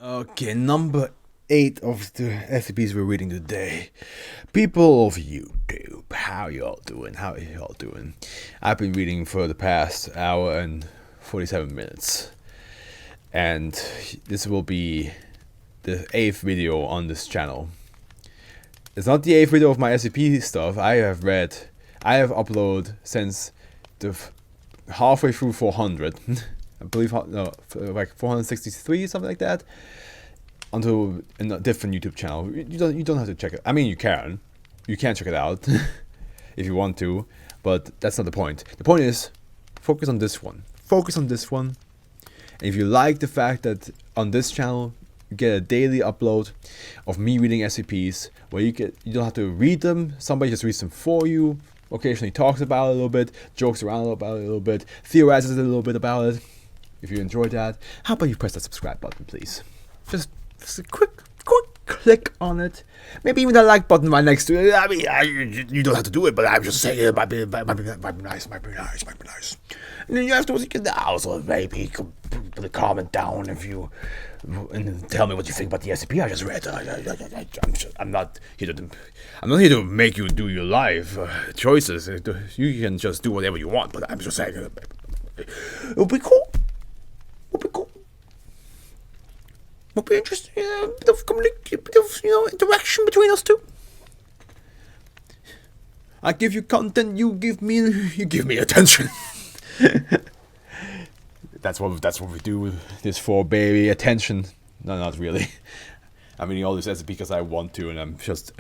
Okay, number 8 of the SCPs we're reading today. People of YouTube, how y'all doing? How y'all doing? I've been reading for the past hour and 47 minutes. And this will be the 8th video on this channel. It's not the 8th video of my SCP stuff. I have uploaded since the halfway through 400. I believe, no, like 463, something like that, onto a different YouTube channel. You don't have to check it. I mean, you can check it out if you want to, but that's not the point. The point is, focus on this one. Focus on this one. And if you like the fact that on this channel you get a daily upload of me reading SCPs, where you don't have to read them. Somebody just reads them for you. Occasionally talks about it a little bit, jokes around about it a little bit, theorizes a little bit about it. If you enjoyed that, how about you press that subscribe button, please? Just a quick click on it. Maybe even the like button right next to it. I mean, you don't have to do it, but I'm just saying it might be nice. And then you afterwards, you can also maybe put a comment down if you and tell me what you think about the SCP I just read. I'm not here to make you do your life choices. You can just do whatever you want, but I'm just saying it'll be cool. Would be interesting, a bit of interaction between us two. I give you content, you give me attention. That's what we do this for, baby. Attention. No, not really. I'm reading all this SCP because I want to, and I'm just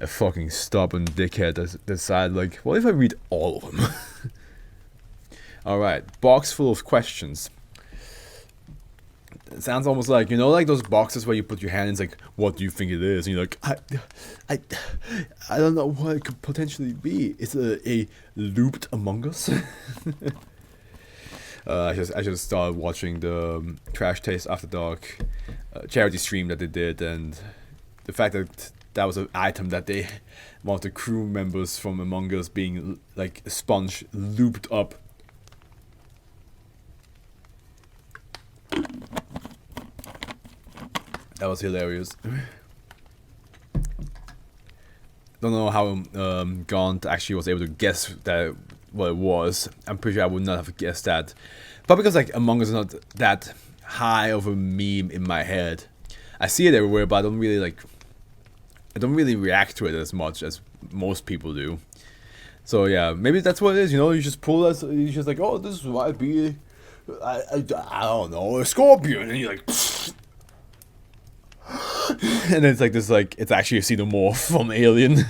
a fucking stubborn dickhead that decide, like, what if I read all of them? Alright, box full of questions. It sounds almost like, like those boxes where you put your hand in, it's like, what do you think it is? And you're like, I don't know what it could potentially be. It's a looped Among Us. I just started watching the Trash Taste After Dark charity stream that they did, and the fact that that was an item that they want the crew members from Among Us being like a sponge looped up. That was hilarious. Don't know how Gaunt actually was able to guess that what it was. I'm pretty sure I would not have guessed that. But because like Among Us is not that high of a meme in my head. I see it everywhere, but I don't really react to it as much as most people do. So yeah, maybe that's what it is. You just pull us. You just like, oh, this might be, I don't know, a scorpion, and you're like. And then it's like this, like, it's actually a xenomorph from Alien,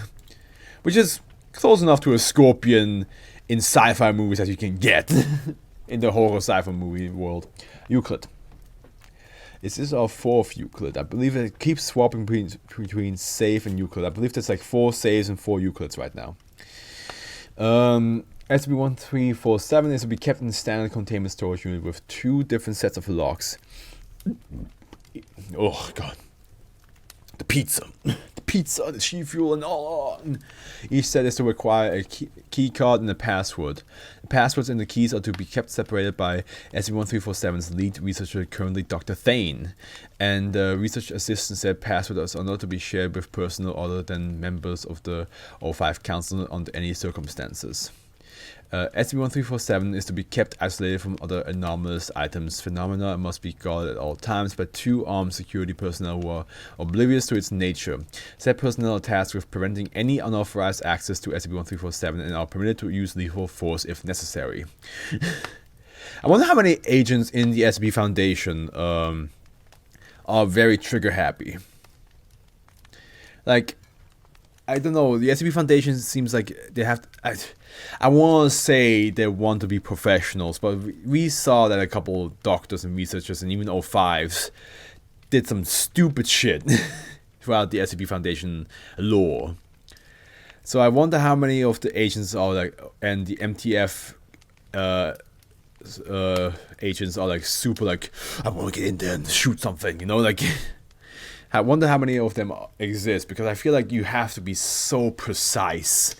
which is close enough to a scorpion in sci-fi movies as you can get in the horror sci-fi movie world. Euclid. This is our 4th Euclid. I believe it keeps swapping between save and Euclid. I believe there's like 4 saves and 4 Euclids right now. SCP-1347 is to be kept in the standard containment storage unit with 2 different sets of locks. Oh god. The pizza, the She Fuel, and all. Each set is to require a key card and a password. The passwords and the keys are to be kept separated by SCP-1347's lead researcher, currently Dr. Thane. And the research assistant said passwords are not to be shared with personnel other than members of the O5 Council under any circumstances. SCP-1347 is to be kept isolated from other anomalous items. Phenomena must be guarded at all times by 2 armed security personnel who are oblivious to its nature. Said personnel are tasked with preventing any unauthorized access to SCP-1347 and are permitted to use lethal force if necessary. I wonder how many agents in the SCP Foundation are very trigger happy. Like, I don't know, the SCP Foundation seems like they have I want to say they want to be professionals, but we saw that a couple of doctors and researchers and even O5s did some stupid shit throughout the SCP Foundation lore. So I wonder how many of the agents are like, and the MTF agents are like super like, I want to get in there and shoot something, like. I wonder how many of them exist, because I feel like you have to be so precise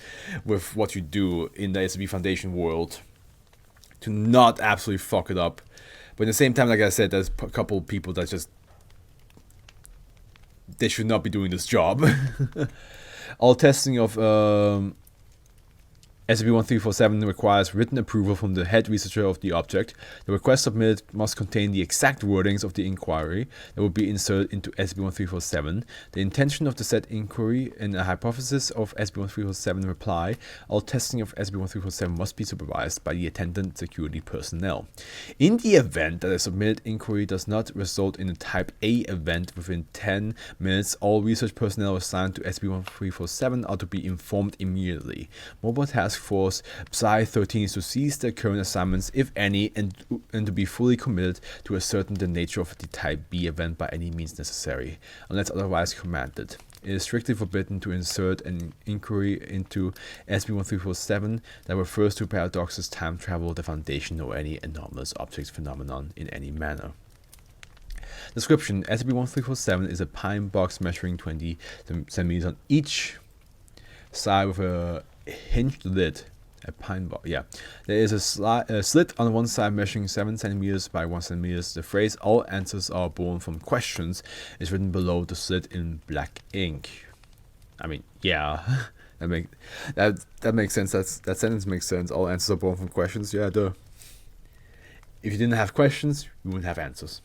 with what you do in the SCP Foundation world to not absolutely fuck it up. But at the same time, like I said, there's a couple people that just they should not be doing this job. All testing of SCP-1347 requires written approval from the head researcher of the object. The request submitted must contain the exact wordings of the inquiry that will be inserted into SCP-1347, the intention of the said inquiry, and a hypothesis of SCP-1347 reply. All testing of SCP-1347 must be supervised by the attendant security personnel. In the event that a submitted inquiry does not result in a Type A event within 10 minutes, all research personnel assigned to SCP-1347 are to be informed immediately. Mobile Task Force Psi-13 is to cease their current assignments, if any, and to be fully committed to ascertain the nature of the Type B event by any means necessary, unless otherwise commanded. It is strictly forbidden to insert an inquiry into SCP-1347 that refers to paradoxes, time travel, the Foundation, or any anomalous object phenomenon in any manner. Description: SCP-1347 is a pine box measuring 20 centimeters on each side with a hinged lid. A pine box, yeah. There is a slit on one side measuring 7 centimeters by 1 centimeter. The phrase "all answers are born from questions" is written below the slit in black ink. I mean, yeah, that makes sense. That sentence makes sense. All answers are born from questions. Yeah, duh. If you didn't have questions, you wouldn't have answers.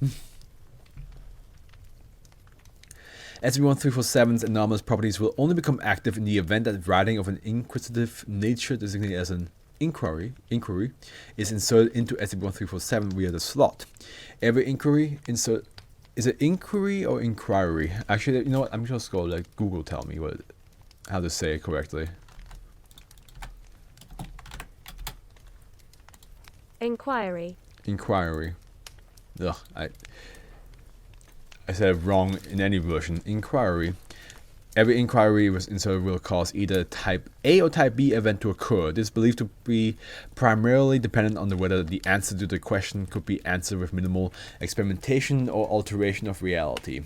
SCP-1347's anomalous properties will only become active in the event that writing of an inquisitive nature designated as an inquiry is inserted into SCP-1347 via the slot. Every inquiry insert is it inquiry or inquiry? Actually, you know what? I'm just going to let Google tell me how to say it correctly. Inquiry. Inquiry. Ugh, I said it wrong in any version. Inquiry. Every inquiry was inserted will cause either Type A or Type B event to occur. This is believed to be primarily dependent on whether the answer to the question could be answered with minimal experimentation or alteration of reality.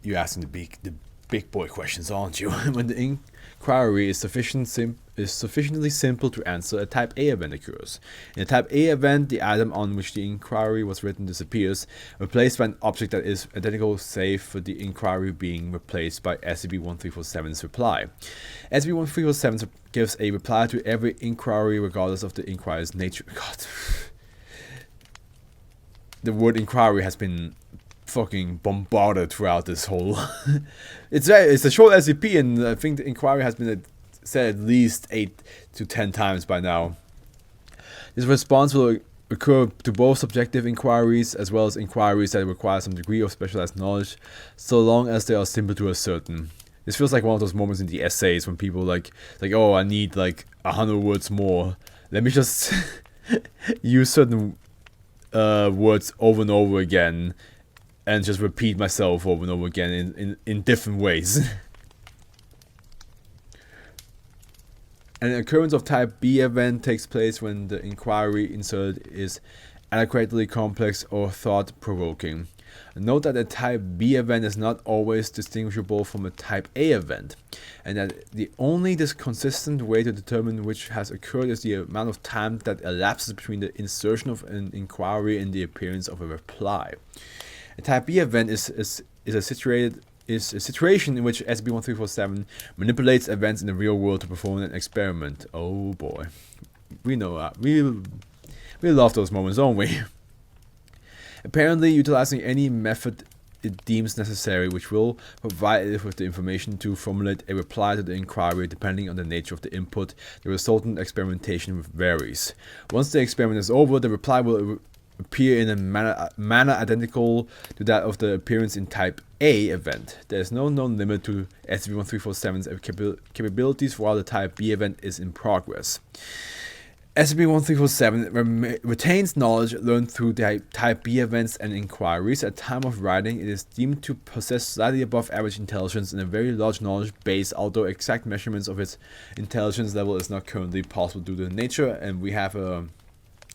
You're asking the big boy questions, aren't you? When the inquiry is sufficiently simple to answer, a Type A event occurs. In a Type A event, the item on which the inquiry was written disappears, replaced by an object that is identical, save for the inquiry being replaced by SCP-1347's reply. SCP-1347 gives a reply to every inquiry regardless of the inquiry's nature. God. The word inquiry has been fucking bombarded throughout this whole it's a short SCP, and I think the inquiry has been said at least 8 to 10 times by now. This response will occur to both subjective inquiries as well as inquiries that require some degree of specialized knowledge, so long as they are simple to ascertain. This feels like one of those moments in the essays when people like oh, I need like 100 words more. Let me just use certain words over and over again and just repeat myself over and over again in different ways. An occurrence of Type B event takes place when the inquiry inserted is adequately complex or thought-provoking. Note that a Type B event is not always distinguishable from a Type A event, and that the only consistent way to determine which has occurred is the amount of time that elapses between the insertion of an inquiry and the appearance of a reply. A Type B event is a situation in which SCP-1347 manipulates events in the real world to perform an experiment. Oh boy. We know that. We love those moments, don't we? Apparently, utilizing any method it deems necessary, which will provide it with the information to formulate a reply to the inquiry depending on the nature of the input. The resultant experimentation varies. Once the experiment is over, the reply will appear in a manner identical to that of the appearance in Type A event. There is no known limit to SCP-1347's capabilities while the Type B event is in progress. SCP-1347 retains knowledge learned through Type B events and inquiries. At time of writing, it is deemed to possess slightly above average intelligence and a very large knowledge base, although exact measurements of its intelligence level is not currently possible due to the nature, and we have a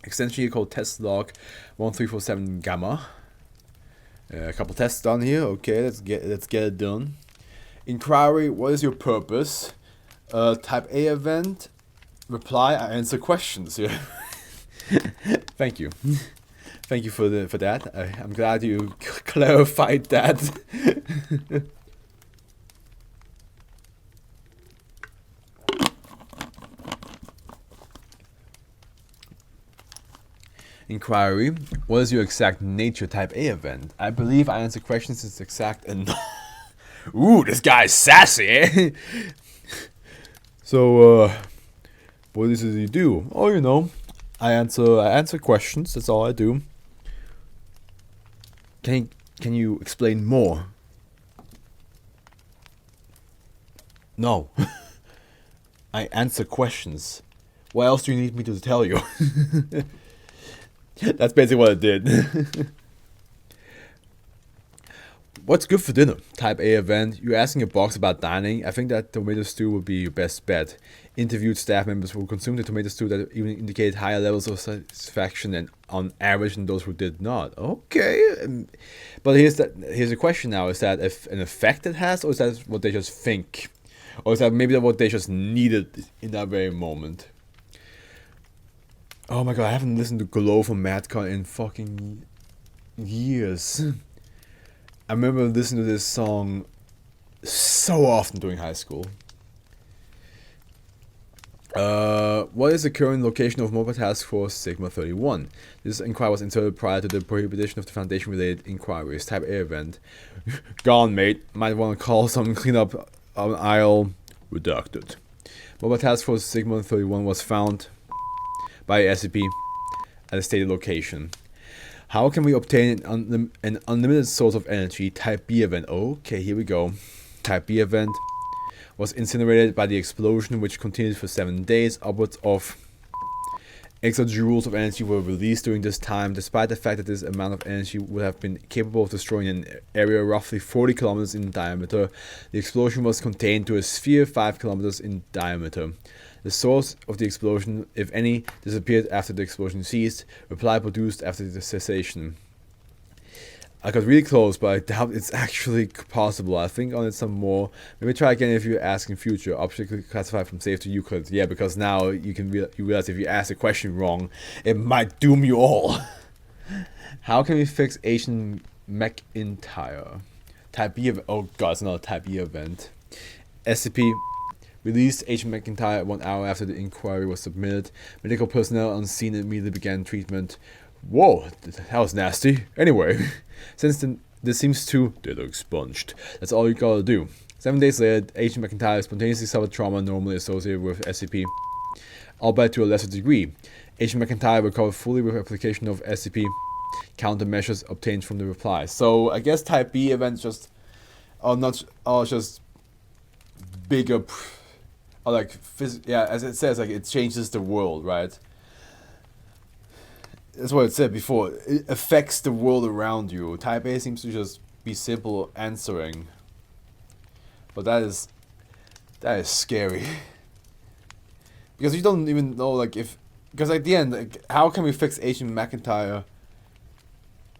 extension here called test log 1347 gamma. A couple tests done here. Okay, let's get it done. Inquiry: what is your purpose? Type A event. Reply: I answer questions here. Thank you. Thank you for that. I'm glad you clarified that. Inquiry: what is your exact nature type A event? I believe I answer questions as exact and ooh, this guy's sassy, eh? So, what is it you do? Oh, you know, I answer questions. That's all I do. Can you explain more? No. I answer questions. What else do you need me to tell you? That's basically what I did. What's good for dinner? Type A event. You're asking a box about dining. I think that tomato stew would be your best bet. Interviewed staff members will consume the tomato stew that even indicate higher levels of satisfaction than on average than those who did not. Okay. But here's a question now. Is that an effect it has, or is that what they just think? Or is that maybe what they just needed in that very moment? Oh my god, I haven't listened to Glow from Madcon in fucking years. I remember listening to this song so often during high school. What is the current location of Mobile Task Force Sigma 31? This inquiry was inserted prior to the prohibition of the Foundation-related inquiries. Type A event. Gone, mate. Might want to call some cleanup on aisle. Redacted. Mobile Task Force Sigma 31 was found by SCP at a stated location. How can we obtain an unlimited source of energy? Type B event. Okay, here we go. Type B event was incinerated by the explosion, which continued for 7 days. Upwards of exajoules of energy were released during this time, despite the fact that this amount of energy would have been capable of destroying an area roughly 40 kilometers in diameter. The explosion was contained to a sphere 5 kilometers in diameter. The source of the explosion, if any, disappeared after the explosion ceased. Reply produced after the cessation. I got really close, but I doubt it's actually possible. I think on it some more. Maybe try again if you ask in future. Object classified from safe to Euclid. Yeah, because now you can you realize if you ask a question wrong, it might doom you all. How can we fix Asian McIntyre? Type B event. Oh god, it's not a Type B event. SCP released Agent McIntyre 1 hour after the inquiry was submitted. Medical personnel on scene immediately began treatment. Whoa, that was nasty. Anyway, since this seems to... They look expunged. That's all you gotta do. 7 days later, Agent McIntyre spontaneously suffered trauma normally associated with SCP, albeit to a lesser degree. Agent McIntyre recovered fully with application of SCP countermeasures obtained from the reply. So, I guess Type B events just... are just bigger... Or like, yeah, as it says, like it changes the world, right? That's what it said before. It affects the world around you. Type A seems to just be simple answering, but that is scary because you don't even know like if because at the end, like, how can we fix Agent McIntyre?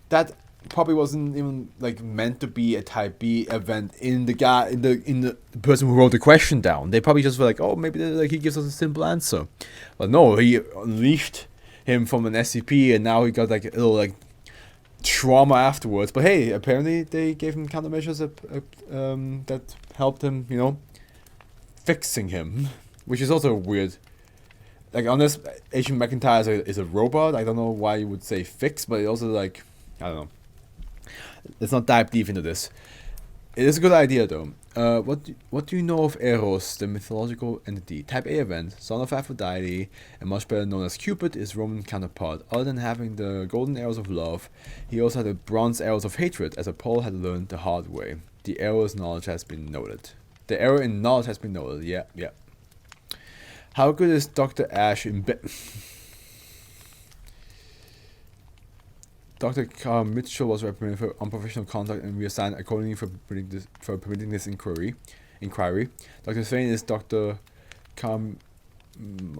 That probably wasn't even like meant to be a Type B event in the guy in the person who wrote the question down. They probably just were like, oh, maybe like he gives us a simple answer, but no, he unleashed him from an SCP and now he got like a little like trauma afterwards. But hey, apparently they gave him countermeasures that helped him, you know, fixing him, which is also weird. Like unless Agent McIntyre is a robot, I don't know why you would say fix, but it also like I don't know. Let's not dive deep into this. It is a good idea though. What do you know of Eros, the mythological entity? Type A event, son of Aphrodite, and much better known as Cupid, his Roman counterpart. Other than having the golden arrows of love, he also had the bronze arrows of hatred, as Apollo had learned the hard way. The arrow's knowledge has been noted. The arrow in knowledge has been noted. Yeah. How good is Dr. Ash in bed? Dr. Carl Mitchell was reprimanded for unprofessional conduct and reassigned accordingly for permitting this inquiry. Dr. Swain is Dr.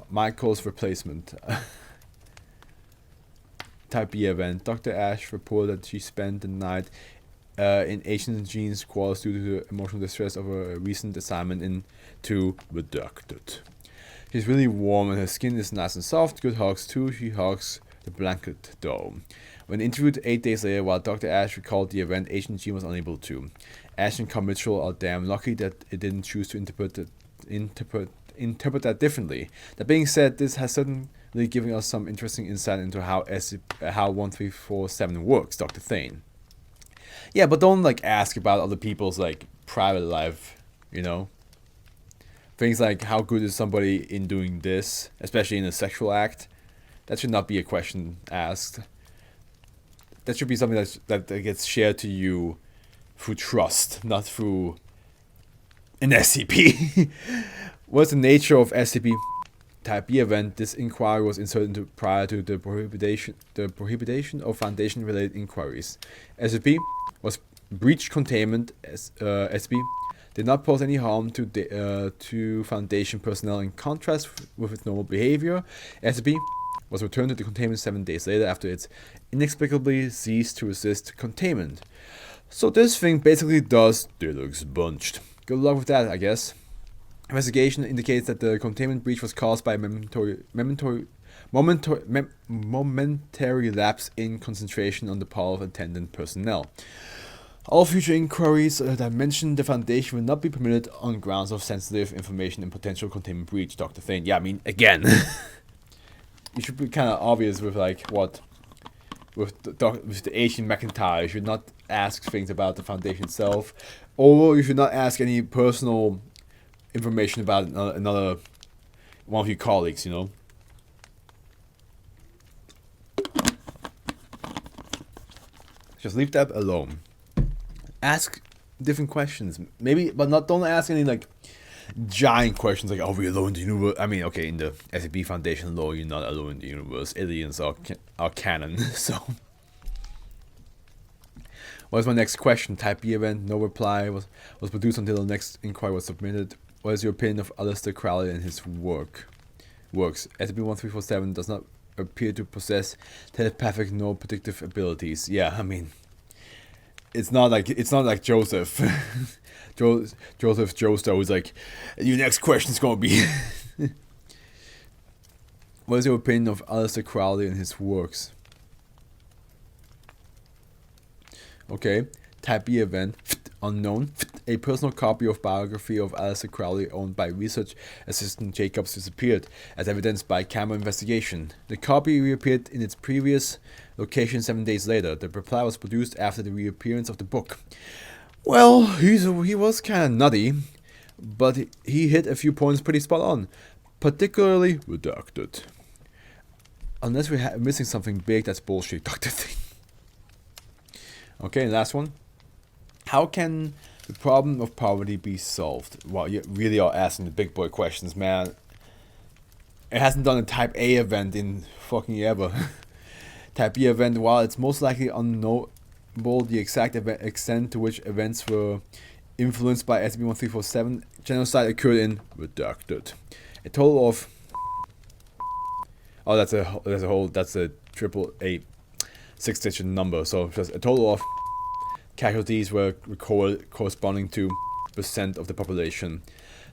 Michael's replacement. Type B event. Dr. Ash reported that she spent the night in Asian Jean's quarters due to the emotional distress of a recent assignment into Redacted. She's really warm and her skin is nice and soft. Good hugs too. She hugs the blanket dome. When interviewed 8 days later, while Dr. Ash recalled the event, Agent G was unable to. Ash and Carl Mitchell are damn lucky that it didn't choose to interpret that differently. That being said, this has certainly given us some interesting insight into how 1347 works, Dr. Thane. Yeah, but don't like ask about other people's like private life, you know? Things like how good is somebody in doing this, especially in a sexual act. That should not be a question asked. That should be something that gets shared to you through trust, not through an SCP. What's the nature of SCP Type B event? This inquiry was inserted into prior to the prohibition of Foundation-related inquiries. SCP was breach containment. SCP did not pose any harm to Foundation personnel in contrast with its normal behavior. SCP was returned to the containment 7 days later after it inexplicably ceased to resist containment. So this thing basically does Deluxe bunched. Good luck with that, I guess. Investigation indicates that the containment breach was caused by a momentary lapse in concentration on the part of attendant personnel. All future inquiries that mention the Foundation will not be permitted on grounds of sensitive information and potential containment breach, Dr. Thane. Yeah, I mean, again, it should be kind of obvious with like what with the Asian McIntyre. You should not ask things about the Foundation itself, or you should not ask any personal information about another one of your colleagues, you know. Just leave that alone. Ask different questions, maybe, but don't ask any like giant questions like, are we alone in the universe? I mean, okay, in the SCP Foundation lore, you're not alone in the universe. Aliens are canon, so. What is my next question? Type B event, no reply, was produced until the next inquiry was submitted. What is your opinion of Aleister Crowley and his works? SCP-1347 does not appear to possess telepathic nor predictive abilities. Yeah, I mean, it's not like Joseph. Joseph Joestar is like, your next question's gonna be. What is your opinion of Aleister Crowley and his works? Okay, Type B event, unknown. A personal copy of biography of Aleister Crowley owned by research assistant Jacobs disappeared, as evidenced by camera investigation. The copy reappeared in its previous location 7 days later. The reply was produced after the reappearance of the book. Well, he was kind of nutty, but he hit a few points pretty spot on, particularly redacted. Unless we're missing something big, that's bullshit, Dr. Thing. Okay, last one. How can the problem of poverty be solved? Well, you really are asking the big boy questions, man. It hasn't done a Type A event in fucking ever. Type B event, while it's most likely unknowable the exact extent to which events were influenced by SCP-1347, genocide occurred in redacted. A total of... Oh, that's a triple eight 6-digit number, so just a total of casualties were recorded corresponding to % of the population.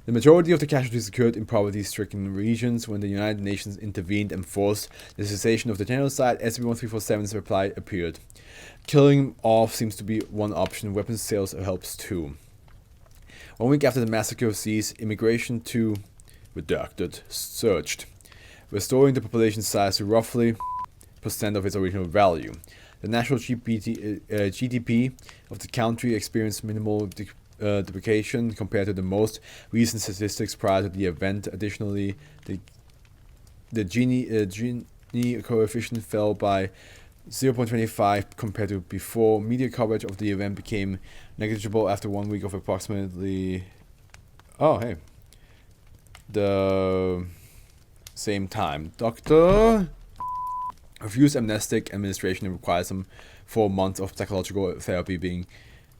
The majority of the casualties occurred in poverty-stricken regions. When the United Nations intervened and forced the cessation of the genocide, SCP-1347's reply appeared. Killing off seems to be one option. Weapons sales helps too. 1 week after the massacre ceased, immigration to redacted surged, restoring the population size to roughly % of its original value. The national GDP of the country experienced minimal depreciation compared to the most recent statistics prior to the event. Additionally, the Gini coefficient fell by 0.25 compared to before. Media coverage of the event became negligible after 1 week of approximately... Oh, hey. The same time. Doctor... refused amnestic administration and requires some 4 months of psychological therapy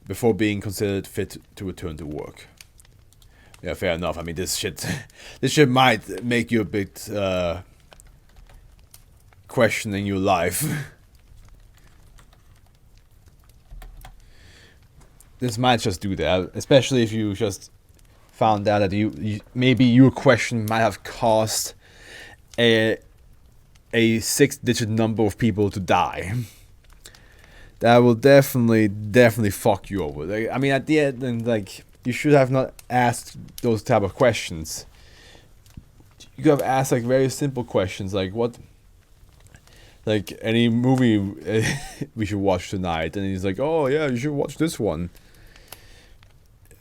before being considered fit to return to work. Yeah, fair enough. I mean, this shit might make you a bit questioning your life. This might just do that, especially if you just found out that maybe your question might have caused a a 6-digit number of people to die. That will definitely fuck you over. Like, I mean, at the end, and like, you should have not asked those type of questions. You could have asked like very simple questions, like what, like any movie we should watch tonight, and he's like, oh yeah, you should watch this one.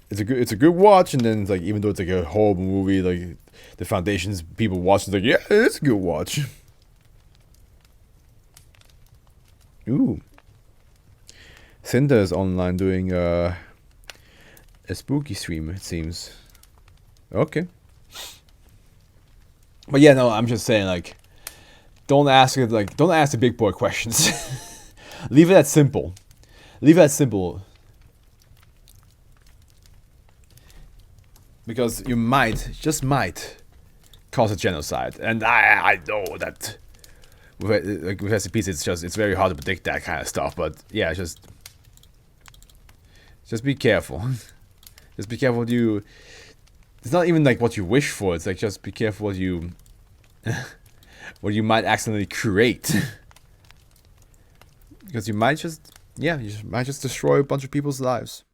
It's a good watch, and then it's like, even though it's like a horrible movie, like the Foundation's people watch, it's like, yeah, it's a good watch. Ooh. Cinder is online doing a spooky stream, it seems. Okay. But yeah, no, I'm just saying, like, don't ask the big boy questions. Leave it at simple. Leave it at simple. Because you just might, cause a genocide. And I know that with SCPs it's very hard to predict that kind of stuff, but yeah, just be careful. Just be careful what you, it's not even like what you wish for, it's like just be careful what you what you might accidentally create. Because you might just destroy a bunch of people's lives.